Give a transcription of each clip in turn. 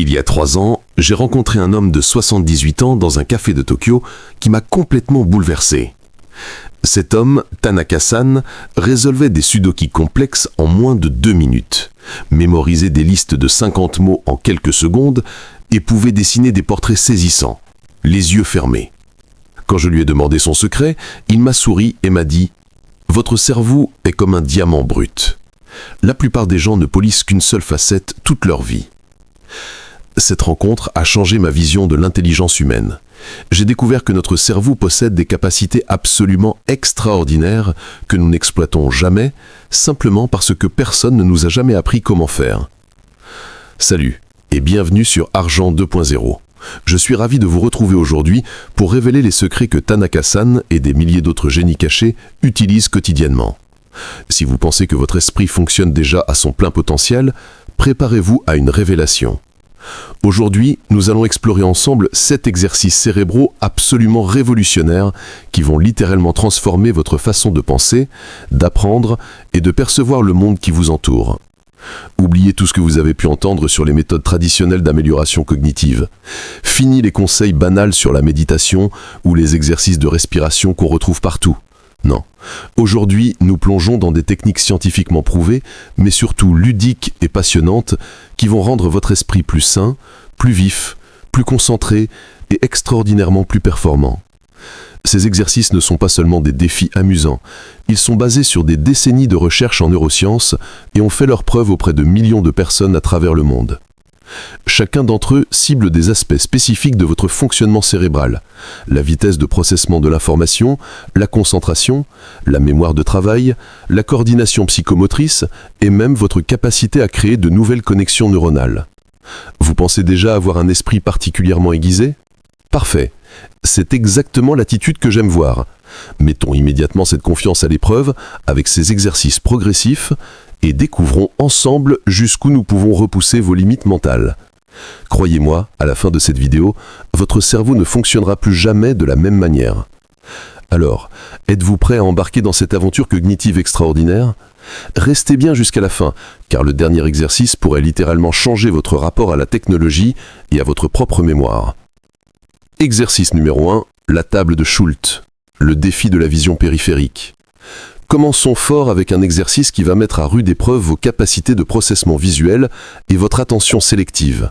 Il y a 3 ans, j'ai rencontré un homme de 78 ans dans un café de Tokyo qui m'a complètement bouleversé. Cet homme, Tanaka-san, résolvait des sudoku complexes en moins de 2 minutes, mémorisait des listes de 50 mots en quelques secondes et pouvait dessiner des portraits saisissants, les yeux fermés. Quand je lui ai demandé son secret, il m'a souri et m'a dit « Votre cerveau est comme un diamant brut. La plupart des gens ne polissent qu'une seule facette toute leur vie. » Cette rencontre a changé ma vision de l'intelligence humaine. J'ai découvert que notre cerveau possède des capacités absolument extraordinaires que nous n'exploitons jamais, simplement parce que personne ne nous a jamais appris comment faire. Salut et bienvenue sur Argent 2.0. Je suis ravi de vous retrouver aujourd'hui pour révéler les secrets que Tanaka-san et des milliers d'autres génies cachés utilisent quotidiennement. Si vous pensez que votre esprit fonctionne déjà à son plein potentiel, préparez-vous à une révélation. Aujourd'hui, nous allons explorer ensemble 7 exercices cérébraux absolument révolutionnaires qui vont littéralement transformer votre façon de penser, d'apprendre et de percevoir le monde qui vous entoure. Oubliez tout ce que vous avez pu entendre sur les méthodes traditionnelles d'amélioration cognitive. Fini les conseils banals sur la méditation ou les exercices de respiration qu'on retrouve partout. Non. Aujourd'hui, nous plongeons dans des techniques scientifiquement prouvées, mais surtout ludiques et passionnantes, qui vont rendre votre esprit plus sain, plus vif, plus concentré et extraordinairement plus performant. Ces exercices ne sont pas seulement des défis amusants, ils sont basés sur des décennies de recherche en neurosciences et ont fait leurs preuves auprès de millions de personnes à travers le monde. Chacun d'entre eux cible des aspects spécifiques de votre fonctionnement cérébral, la vitesse de processement de l'information, la concentration, la mémoire de travail, la coordination psychomotrice et même votre capacité à créer de nouvelles connexions neuronales. Vous pensez déjà avoir un esprit particulièrement aiguisé ? Parfait, c'est exactement l'attitude que j'aime voir. Mettons immédiatement cette confiance à l'épreuve avec ces exercices progressifs et découvrons ensemble jusqu'où nous pouvons repousser vos limites mentales. Croyez-moi, à la fin de cette vidéo, votre cerveau ne fonctionnera plus jamais de la même manière. Alors, êtes-vous prêt à embarquer dans cette aventure cognitive extraordinaire ? Restez bien jusqu'à la fin, car le dernier exercice pourrait littéralement changer votre rapport à la technologie et à votre propre mémoire. Exercice numéro 1, la table de Schultz, le défi de la vision périphérique. Commençons fort avec un exercice qui va mettre à rude épreuve vos capacités de processement visuel et votre attention sélective.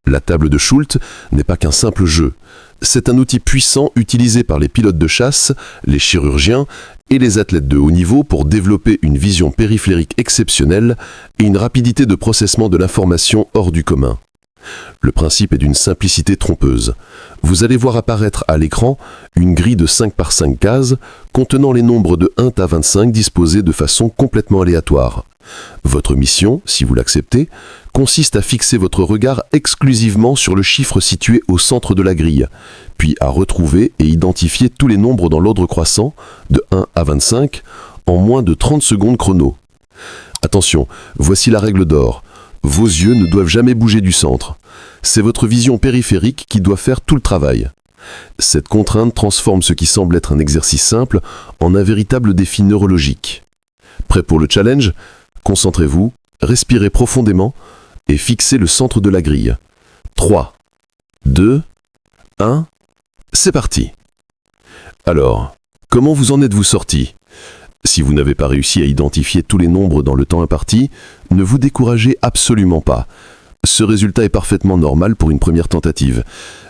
La table de Schultz n'est pas qu'un simple jeu. C'est un outil puissant utilisé par les pilotes de chasse, les chirurgiens et les athlètes de haut niveau pour développer une vision périphérique exceptionnelle et une rapidité de processement de l'information hors du commun. Le principe est d'une simplicité trompeuse. Vous allez voir apparaître à l'écran une grille de 5 par 5 cases contenant les nombres de 1 à 25 disposés de façon complètement aléatoire. Votre mission, si vous l'acceptez, consiste à fixer votre regard exclusivement sur le chiffre situé au centre de la grille, puis à retrouver et identifier tous les nombres dans l'ordre croissant, de 1 à 25, en moins de 30 secondes chrono. Attention, voici la règle d'or. Vos yeux ne doivent jamais bouger du centre. C'est votre vision périphérique qui doit faire tout le travail. Cette contrainte transforme ce qui semble être un exercice simple en un véritable défi neurologique. Prêt pour le challenge ? Concentrez-vous, respirez profondément et fixez le centre de la grille. 3, 2, 1, c'est parti. Alors, comment vous en êtes-vous sorti ? Si vous n'avez pas réussi à identifier tous les nombres dans le temps imparti, ne vous découragez absolument pas. Ce résultat est parfaitement normal pour une première tentative.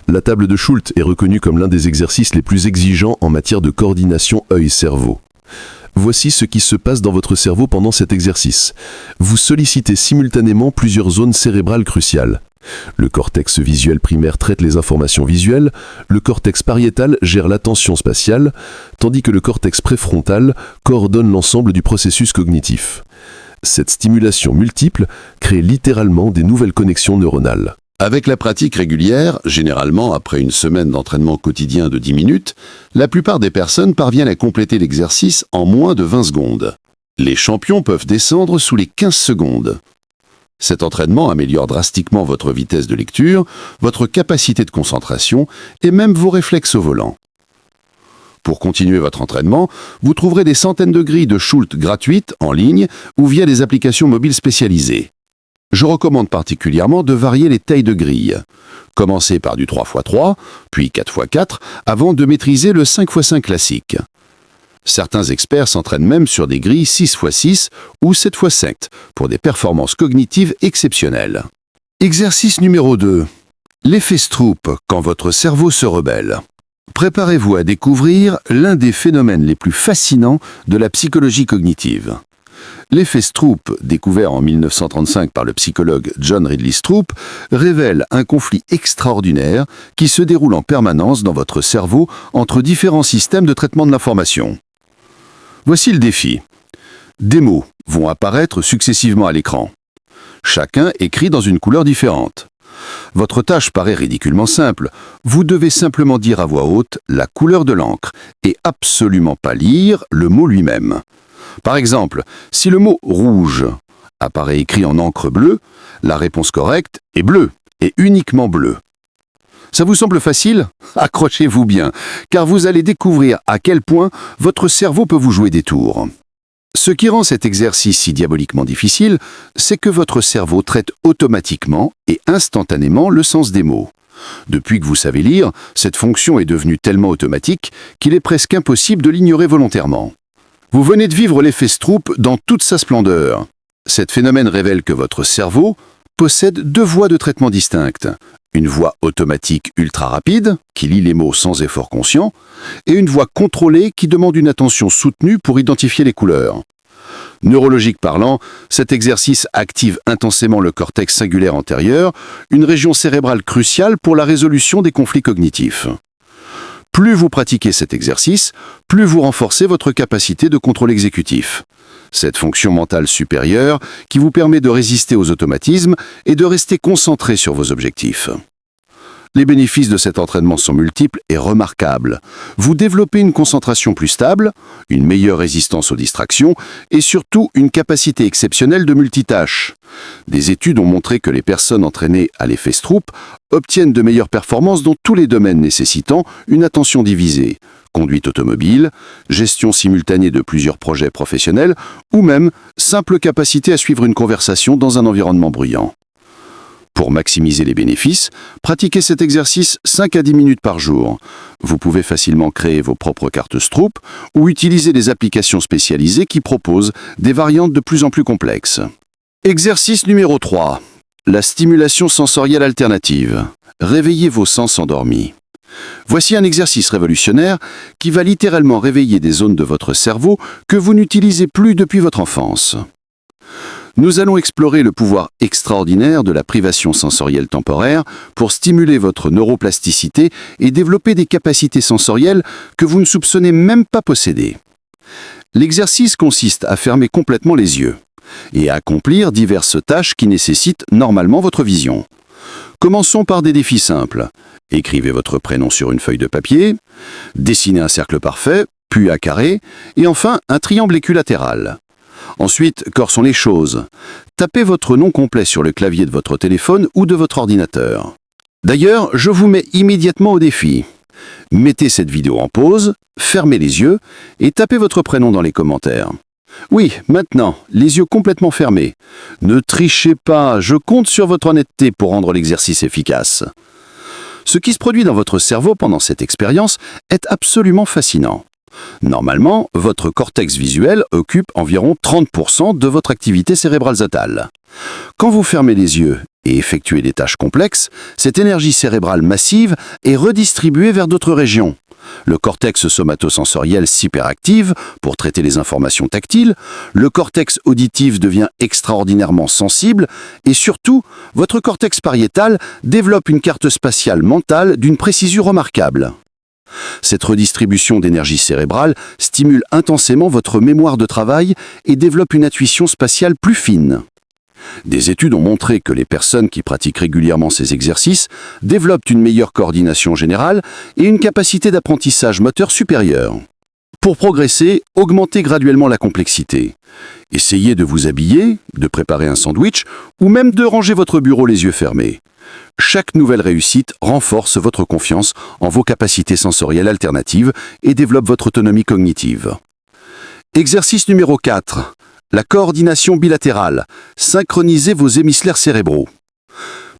La table de Schultz est reconnue comme l'un des exercices les plus exigeants en matière de coordination œil-cerveau. Voici ce qui se passe dans votre cerveau pendant cet exercice. Vous sollicitez simultanément plusieurs zones cérébrales cruciales. Le cortex visuel primaire traite les informations visuelles, le cortex pariétal gère l'attention spatiale, tandis que le cortex préfrontal coordonne l'ensemble du processus cognitif. Cette stimulation multiple crée littéralement des nouvelles connexions neuronales. Avec la pratique régulière, généralement après une semaine d'entraînement quotidien de 10 minutes, la plupart des personnes parviennent à compléter l'exercice en moins de 20 secondes. Les champions peuvent descendre sous les 15 secondes. Cet entraînement améliore drastiquement votre vitesse de lecture, votre capacité de concentration et même vos réflexes au volant. Pour continuer votre entraînement, vous trouverez des centaines de grilles de Schultz gratuites en ligne ou via des applications mobiles spécialisées. Je recommande particulièrement de varier les tailles de grille. Commencez par du 3x3, puis 4x4, avant de maîtriser le 5x5 classique. Certains experts s'entraînent même sur des grilles 6x6 ou 7x7 pour des performances cognitives exceptionnelles. Exercice numéro 2. L'effet Stroop quand votre cerveau se rebelle. Préparez-vous à découvrir l'un des phénomènes les plus fascinants de la psychologie cognitive. L'effet Stroop, découvert en 1935 par le psychologue John Ridley Stroop, révèle un conflit extraordinaire qui se déroule en permanence dans votre cerveau entre différents systèmes de traitement de l'information. Voici le défi. Des mots vont apparaître successivement à l'écran. Chacun écrit dans une couleur différente. Votre tâche paraît ridiculement simple. Vous devez simplement dire à voix haute la couleur de l'encre et absolument pas lire le mot lui-même. Par exemple, si le mot « rouge » apparaît écrit en encre bleue, la réponse correcte est bleue et uniquement bleue. Ça vous semble facile? Accrochez-vous bien, car vous allez découvrir à quel point votre cerveau peut vous jouer des tours. Ce qui rend cet exercice si diaboliquement difficile, c'est que votre cerveau traite automatiquement et instantanément le sens des mots. Depuis que vous savez lire, cette fonction est devenue tellement automatique qu'il est presque impossible de l'ignorer volontairement. Vous venez de vivre l'effet Stroop dans toute sa splendeur. Cet phénomène révèle que votre cerveau possède deux voies de traitement distinctes. Une voie automatique ultra rapide, qui lit les mots sans effort conscient, et une voie contrôlée qui demande une attention soutenue pour identifier les couleurs. Neurologique parlant, cet exercice active intensément le cortex singulaire antérieur, une région cérébrale cruciale pour la résolution des conflits cognitifs. Plus vous pratiquez cet exercice, plus vous renforcez votre capacité de contrôle exécutif. Cette fonction mentale supérieure qui vous permet de résister aux automatismes et de rester concentré sur vos objectifs. Les bénéfices de cet entraînement sont multiples et remarquables. Vous développez une concentration plus stable, une meilleure résistance aux distractions et surtout une capacité exceptionnelle de multitâche. Des études ont montré que les personnes entraînées à l'effet Stroop obtiennent de meilleures performances dans tous les domaines nécessitant une attention divisée. Conduite automobile, gestion simultanée de plusieurs projets professionnels ou même simple capacité à suivre une conversation dans un environnement bruyant. Pour maximiser les bénéfices, pratiquez cet exercice 5 à 10 minutes par jour. Vous pouvez facilement créer vos propres cartes Stroop ou utiliser des applications spécialisées qui proposent des variantes de plus en plus complexes. Exercice numéro 3. La stimulation sensorielle alternative. Réveillez vos sens endormis. Voici un exercice révolutionnaire qui va littéralement réveiller des zones de votre cerveau que vous n'utilisez plus depuis votre enfance. Nous allons explorer le pouvoir extraordinaire de la privation sensorielle temporaire pour stimuler votre neuroplasticité et développer des capacités sensorielles que vous ne soupçonnez même pas posséder. L'exercice consiste à fermer complètement les yeux et à accomplir diverses tâches qui nécessitent normalement votre vision. Commençons par des défis simples. Écrivez votre prénom sur une feuille de papier, dessinez un cercle parfait, puis un carré, et enfin un triangle équilatéral. Ensuite, corsons les choses. Tapez votre nom complet sur le clavier de votre téléphone ou de votre ordinateur. D'ailleurs, je vous mets immédiatement au défi. Mettez cette vidéo en pause, fermez les yeux et tapez votre prénom dans les commentaires. Oui, maintenant, les yeux complètement fermés. Ne trichez pas, je compte sur votre honnêteté pour rendre l'exercice efficace. Ce qui se produit dans votre cerveau pendant cette expérience est absolument fascinant. Normalement, votre cortex visuel occupe environ 30% de votre activité cérébrale totale. Quand vous fermez les yeux et effectuez des tâches complexes, cette énergie cérébrale massive est redistribuée vers d'autres régions. Le cortex somatosensoriel s'hyperactive pour traiter les informations tactiles, le cortex auditif devient extraordinairement sensible et surtout, votre cortex pariétal développe une carte spatiale mentale d'une précision remarquable. Cette redistribution d'énergie cérébrale stimule intensément votre mémoire de travail et développe une intuition spatiale plus fine. Des études ont montré que les personnes qui pratiquent régulièrement ces exercices développent une meilleure coordination générale et une capacité d'apprentissage moteur supérieure. Pour progresser, augmentez graduellement la complexité. Essayez de vous habiller, de préparer un sandwich ou même de ranger votre bureau les yeux fermés. Chaque nouvelle réussite renforce votre confiance en vos capacités sensorielles alternatives et développe votre autonomie cognitive. Exercice numéro 4. La coordination bilatérale. Synchronisez vos hémisphères cérébraux.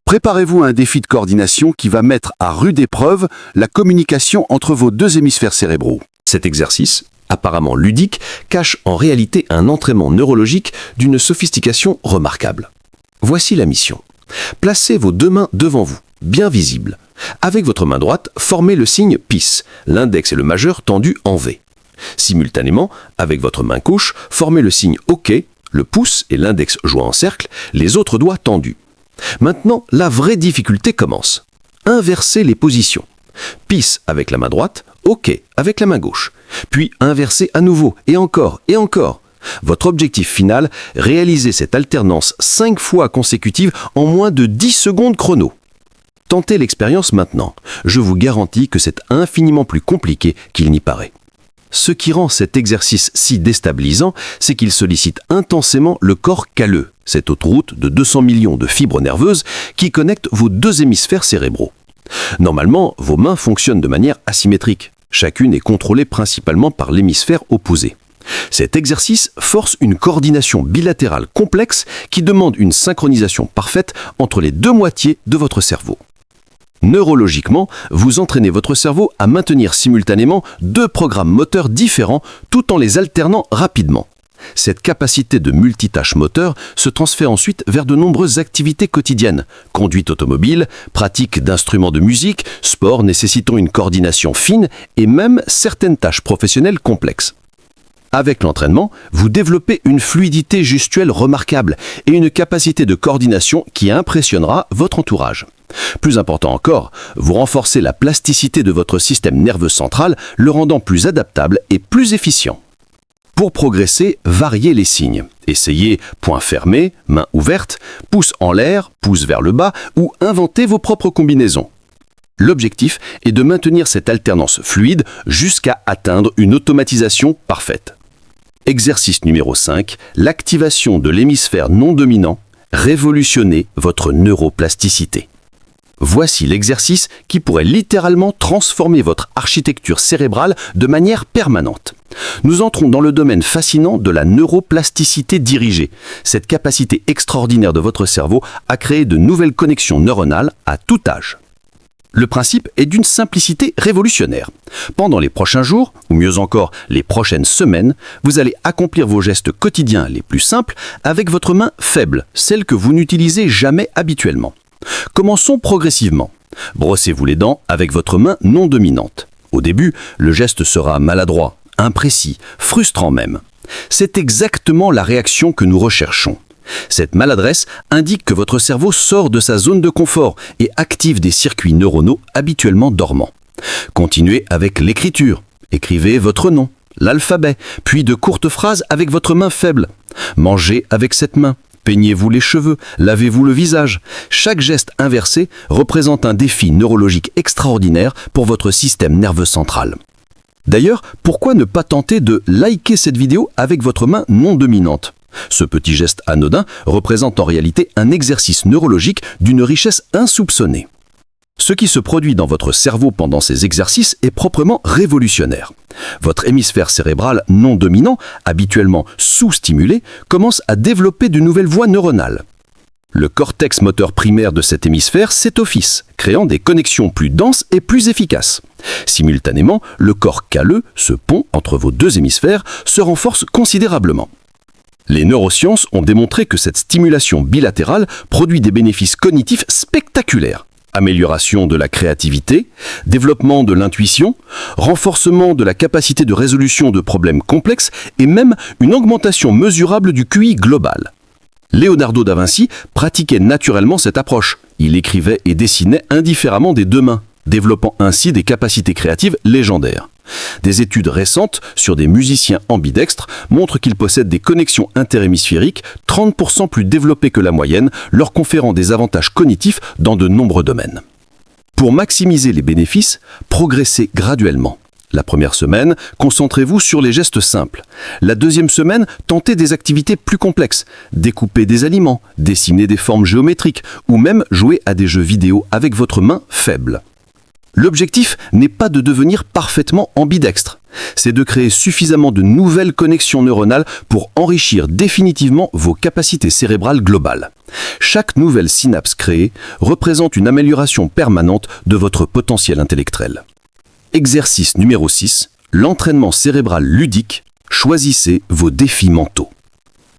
Préparez-vous à un défi de coordination qui va mettre à rude épreuve la communication entre vos deux hémisphères cérébraux. Cet exercice, apparemment ludique, cache en réalité un entraînement neurologique d'une sophistication remarquable. Voici la mission. Placez vos deux mains devant vous, bien visibles. Avec votre main droite, formez le signe Peace, l'index et le majeur tendus en V. Simultanément, avec votre main gauche, formez le signe OK, le pouce et l'index joints en cercle, les autres doigts tendus. Maintenant, la vraie difficulté commence. Inversez les positions. Peace avec la main droite, OK avec la main gauche. Puis inversez à nouveau, et encore, et encore. Votre objectif final, réaliser cette alternance 5 fois consécutive en moins de 10 secondes chrono. Tentez l'expérience maintenant. Je vous garantis que c'est infiniment plus compliqué qu'il n'y paraît. Ce qui rend cet exercice si déstabilisant, c'est qu'il sollicite intensément le corps calleux, cette autoroute de 200 millions de fibres nerveuses qui connectent vos deux hémisphères cérébraux. Normalement, vos mains fonctionnent de manière asymétrique. Chacune est contrôlée principalement par l'hémisphère opposé. Cet exercice force une coordination bilatérale complexe qui demande une synchronisation parfaite entre les deux moitiés de votre cerveau. Neurologiquement, vous entraînez votre cerveau à maintenir simultanément deux programmes moteurs différents tout en les alternant rapidement. Cette capacité de multitâche moteur se transfère ensuite vers de nombreuses activités quotidiennes, conduite automobile, pratique d'instruments de musique, sport nécessitant une coordination fine et même certaines tâches professionnelles complexes. Avec l'entraînement, vous développez une fluidité gestuelle remarquable et une capacité de coordination qui impressionnera votre entourage. Plus important encore, vous renforcez la plasticité de votre système nerveux central, le rendant plus adaptable et plus efficient. Pour progresser, variez les signes. Essayez poing fermé, main ouverte, pouce en l'air, pouce vers le bas ou inventez vos propres combinaisons. L'objectif est de maintenir cette alternance fluide jusqu'à atteindre une automatisation parfaite. Exercice numéro 5, l'activation de l'hémisphère non dominant. Révolutionnez votre neuroplasticité. Voici l'exercice qui pourrait littéralement transformer votre architecture cérébrale de manière permanente. Nous entrons dans le domaine fascinant de la neuroplasticité dirigée, cette capacité extraordinaire de votre cerveau à créer de nouvelles connexions neuronales à tout âge. Le principe est d'une simplicité révolutionnaire. Pendant les prochains jours, ou mieux encore les prochaines semaines, vous allez accomplir vos gestes quotidiens les plus simples avec votre main faible, celle que vous n'utilisez jamais habituellement. Commençons progressivement. Brossez-vous les dents avec votre main non dominante. Au début, le geste sera maladroit, imprécis, frustrant même. C'est exactement la réaction que nous recherchons. Cette maladresse indique que votre cerveau sort de sa zone de confort et active des circuits neuronaux habituellement dormants. Continuez avec l'écriture. Écrivez votre nom, l'alphabet, puis de courtes phrases avec votre main faible. Mangez avec cette main. Peignez-vous les cheveux, lavez-vous le visage. Chaque geste inversé représente un défi neurologique extraordinaire pour votre système nerveux central. D'ailleurs, pourquoi ne pas tenter de liker cette vidéo avec votre main non dominante ? Ce petit geste anodin représente en réalité un exercice neurologique d'une richesse insoupçonnée. Ce qui se produit dans votre cerveau pendant ces exercices est proprement révolutionnaire. Votre hémisphère cérébral non dominant, habituellement sous-stimulé, commence à développer de nouvelles voies neuronales. Le cortex moteur primaire de cet hémisphère s'étoffise, créant des connexions plus denses et plus efficaces. Simultanément, le corps calleux, ce pont entre vos deux hémisphères, se renforce considérablement. Les neurosciences ont démontré que cette stimulation bilatérale produit des bénéfices cognitifs spectaculaires. Amélioration de la créativité, développement de l'intuition, renforcement de la capacité de résolution de problèmes complexes et même une augmentation mesurable du QI global. Leonardo da Vinci pratiquait naturellement cette approche. Il écrivait et dessinait indifféremment des deux mains, développant ainsi des capacités créatives légendaires. Des études récentes sur des musiciens ambidextres montrent qu'ils possèdent des connexions interhémisphériques 30% plus développées que la moyenne, leur conférant des avantages cognitifs dans de nombreux domaines. Pour maximiser les bénéfices, progressez graduellement. La première semaine, concentrez-vous sur les gestes simples. La deuxième semaine, tentez des activités plus complexes. Découpez des aliments, dessinez des formes géométriques ou même jouez à des jeux vidéo avec votre main faible. L'objectif n'est pas de devenir parfaitement ambidextre, C'est de créer suffisamment de nouvelles connexions neuronales pour enrichir définitivement vos capacités cérébrales globales. Chaque nouvelle synapse créée représente une amélioration permanente de votre potentiel intellectuel. Exercice numéro 6, l'entraînement cérébral ludique. Choisissez vos défis mentaux.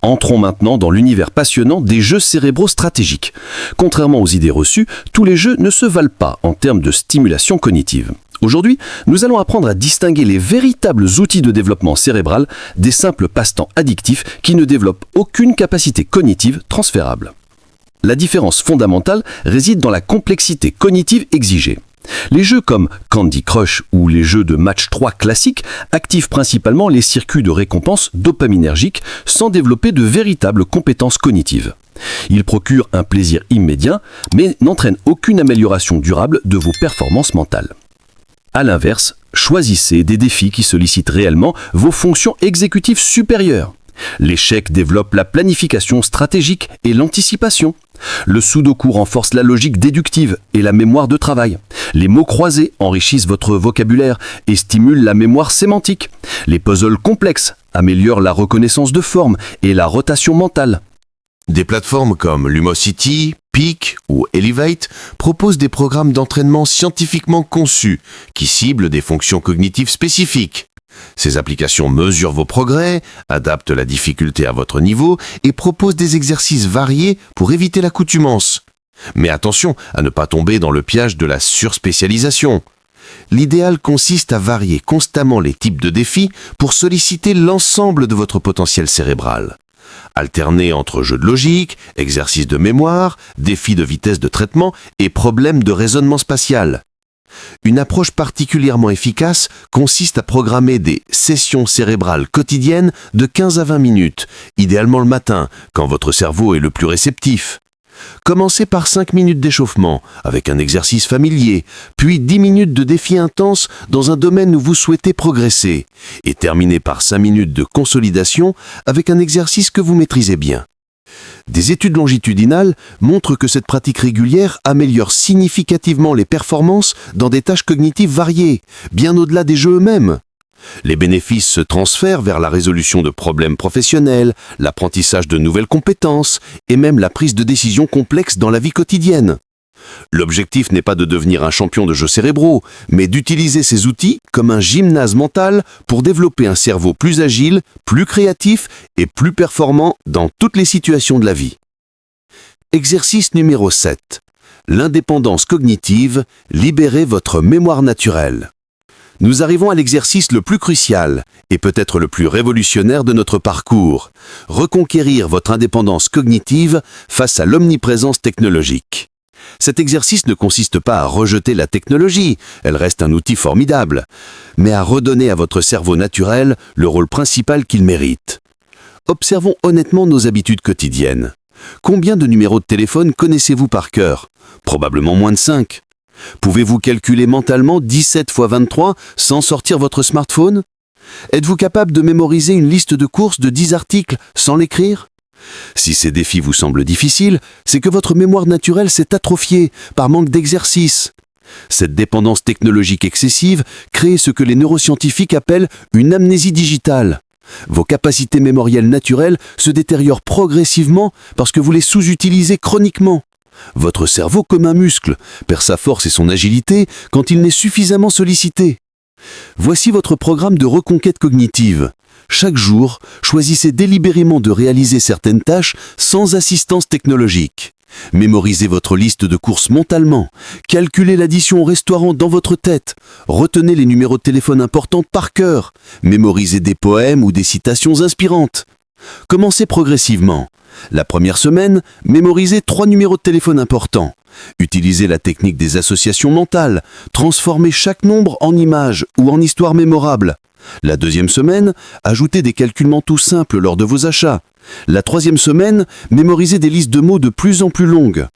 Entrons maintenant dans l'univers passionnant des jeux cérébraux stratégiques. Contrairement aux idées reçues, tous les jeux ne se valent pas en termes de stimulation cognitive. Aujourd'hui, nous allons apprendre à distinguer les véritables outils de développement cérébral des simples passe-temps addictifs qui ne développent aucune capacité cognitive transférable. La différence fondamentale réside dans la complexité cognitive exigée. Les jeux comme Candy Crush ou les jeux de match 3 classiques activent principalement les circuits de récompense dopaminergiques sans développer de véritables compétences cognitives. Ils procurent un plaisir immédiat, mais n'entraînent aucune amélioration durable de vos performances mentales. A l'inverse, choisissez des défis qui sollicitent réellement vos fonctions exécutives supérieures. L'échec développe la planification stratégique et l'anticipation. Le sudoku renforce la logique déductive et la mémoire de travail. Les mots croisés enrichissent votre vocabulaire et stimulent la mémoire sémantique. Les puzzles complexes améliorent la reconnaissance de forme et la rotation mentale. Des plateformes comme Lumosity, Peak ou Elevate proposent des programmes d'entraînement scientifiquement conçus qui ciblent des fonctions cognitives spécifiques. Ces applications mesurent vos progrès, adaptent la difficulté à votre niveau et proposent des exercices variés pour éviter l'accoutumance. Mais attention à ne pas tomber dans le piège de la surspécialisation. L'idéal consiste à varier constamment les types de défis pour solliciter l'ensemble de votre potentiel cérébral. Alterner entre jeux de logique, exercices de mémoire, défis de vitesse de traitement et problèmes de raisonnement spatial. Une approche particulièrement efficace consiste à programmer des sessions cérébrales quotidiennes de 15 à 20 minutes, idéalement le matin, quand votre cerveau est le plus réceptif. Commencez par 5 minutes d'échauffement, avec un exercice familier, puis 10 minutes de défi intense dans un domaine où vous souhaitez progresser, et terminez par 5 minutes de consolidation avec un exercice que vous maîtrisez bien. Des études longitudinales montrent que cette pratique régulière améliore significativement les performances dans des tâches cognitives variées, bien au-delà des jeux eux-mêmes. Les bénéfices se transfèrent vers la résolution de problèmes professionnels, l'apprentissage de nouvelles compétences et même la prise de décisions complexes dans la vie quotidienne. L'objectif n'est pas de devenir un champion de jeux cérébraux, mais d'utiliser ces outils comme un gymnase mental pour développer un cerveau plus agile, plus créatif et plus performant dans toutes les situations de la vie. Exercice numéro 7. L'indépendance cognitive, libérez votre mémoire naturelle. Nous arrivons à l'exercice le plus crucial et peut-être le plus révolutionnaire de notre parcours. Reconquérir votre indépendance cognitive face à l'omniprésence technologique. Cet exercice ne consiste pas à rejeter la technologie, elle reste un outil formidable, mais à redonner à votre cerveau naturel le rôle principal qu'il mérite. Observons honnêtement nos habitudes quotidiennes. Combien de numéros de téléphone connaissez-vous par cœur? Probablement moins de 5. Pouvez-vous calculer mentalement 17 x 23 sans sortir votre smartphone? Êtes-vous capable de mémoriser une liste de courses de 10 articles sans l'écrire? Si ces défis vous semblent difficiles, c'est que votre mémoire naturelle s'est atrophiée par manque d'exercice. Cette dépendance technologique excessive crée ce que les neuroscientifiques appellent une amnésie digitale. Vos capacités mémorielles naturelles se détériorent progressivement parce que vous les sous-utilisez chroniquement. Votre cerveau, comme un muscle, perd sa force et son agilité quand il n'est suffisamment sollicité. Voici votre programme de reconquête cognitive. Chaque jour, choisissez délibérément de réaliser certaines tâches sans assistance technologique. Mémorisez votre liste de courses mentalement. Calculez l'addition au restaurant dans votre tête. Retenez les numéros de téléphone importants par cœur. Mémorisez des poèmes ou des citations inspirantes. Commencez progressivement. La première semaine, mémorisez 3 numéros de téléphone importants. Utilisez la technique des associations mentales. Transformez chaque nombre en image ou en histoire mémorable. La deuxième semaine, ajoutez des calculs mentaux simples lors de vos achats. La troisième semaine, mémorisez des listes de mots de plus en plus longues.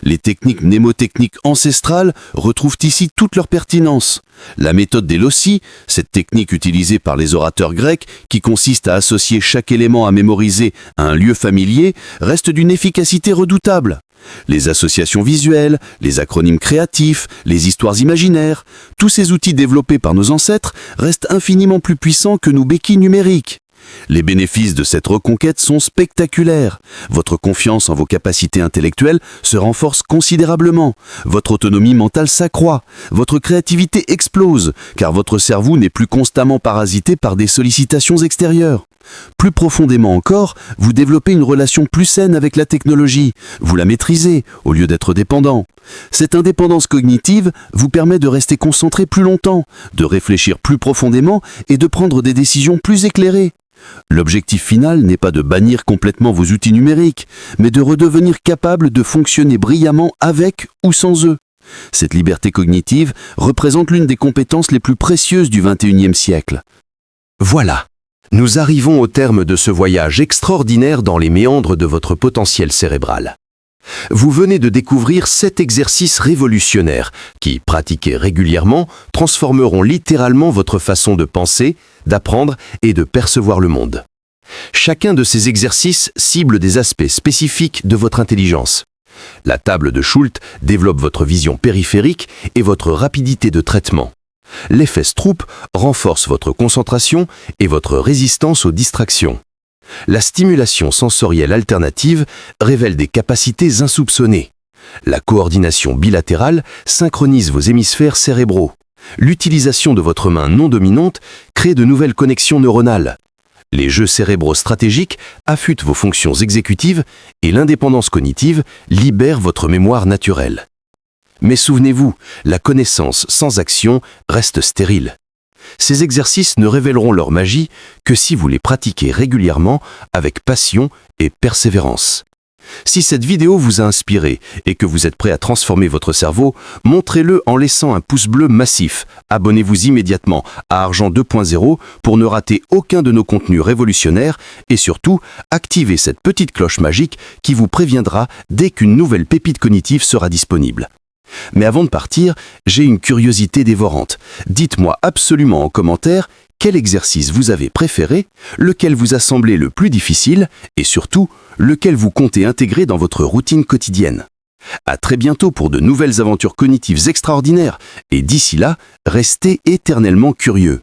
Les techniques mnémotechniques ancestrales retrouvent ici toute leur pertinence. La méthode des loci, cette technique utilisée par les orateurs grecs qui consiste à associer chaque élément à mémoriser à un lieu familier, reste d'une efficacité redoutable. Les associations visuelles, les acronymes créatifs, les histoires imaginaires, tous ces outils développés par nos ancêtres restent infiniment plus puissants que nos béquilles numériques. Les bénéfices de cette reconquête sont spectaculaires. Votre confiance en vos capacités intellectuelles se renforce considérablement. Votre autonomie mentale s'accroît. Votre créativité explose, car votre cerveau n'est plus constamment parasité par des sollicitations extérieures. Plus profondément encore, vous développez une relation plus saine avec la technologie. Vous la maîtrisez, au lieu d'être dépendant. Cette indépendance cognitive vous permet de rester concentré plus longtemps, de réfléchir plus profondément et de prendre des décisions plus éclairées. L'objectif final n'est pas de bannir complètement vos outils numériques, mais de redevenir capable de fonctionner brillamment avec ou sans eux. Cette liberté cognitive représente l'une des compétences les plus précieuses du XXIe siècle. Voilà, nous arrivons au terme de ce voyage extraordinaire dans les méandres de votre potentiel cérébral. Vous venez de découvrir 7 exercices révolutionnaires qui, pratiqués régulièrement, transformeront littéralement votre façon de penser, d'apprendre et de percevoir le monde. Chacun de ces exercices cible des aspects spécifiques de votre intelligence. La table de Schultz développe votre vision périphérique et votre rapidité de traitement. L'effet Stroop renforce votre concentration et votre résistance aux distractions. La stimulation sensorielle alternative révèle des capacités insoupçonnées. La coordination bilatérale synchronise vos hémisphères cérébraux. L'utilisation de votre main non dominante crée de nouvelles connexions neuronales. Les jeux cérébraux stratégiques affûtent vos fonctions exécutives et l'indépendance cognitive libère votre mémoire naturelle. Mais souvenez-vous, la connaissance sans action reste stérile. Ces exercices ne révéleront leur magie que si vous les pratiquez régulièrement avec passion et persévérance. Si cette vidéo vous a inspiré et que vous êtes prêt à transformer votre cerveau, montrez-le en laissant un pouce bleu massif. Abonnez-vous immédiatement à Argent 2.0 pour ne rater aucun de nos contenus révolutionnaires et surtout, activez cette petite cloche magique qui vous préviendra dès qu'une nouvelle pépite cognitive sera disponible. Mais avant de partir, j'ai une curiosité dévorante. Dites-moi absolument en commentaire quel exercice vous avez préféré, lequel vous a semblé le plus difficile et surtout, lequel vous comptez intégrer dans votre routine quotidienne. À très bientôt pour de nouvelles aventures cognitives extraordinaires et d'ici là, restez éternellement curieux.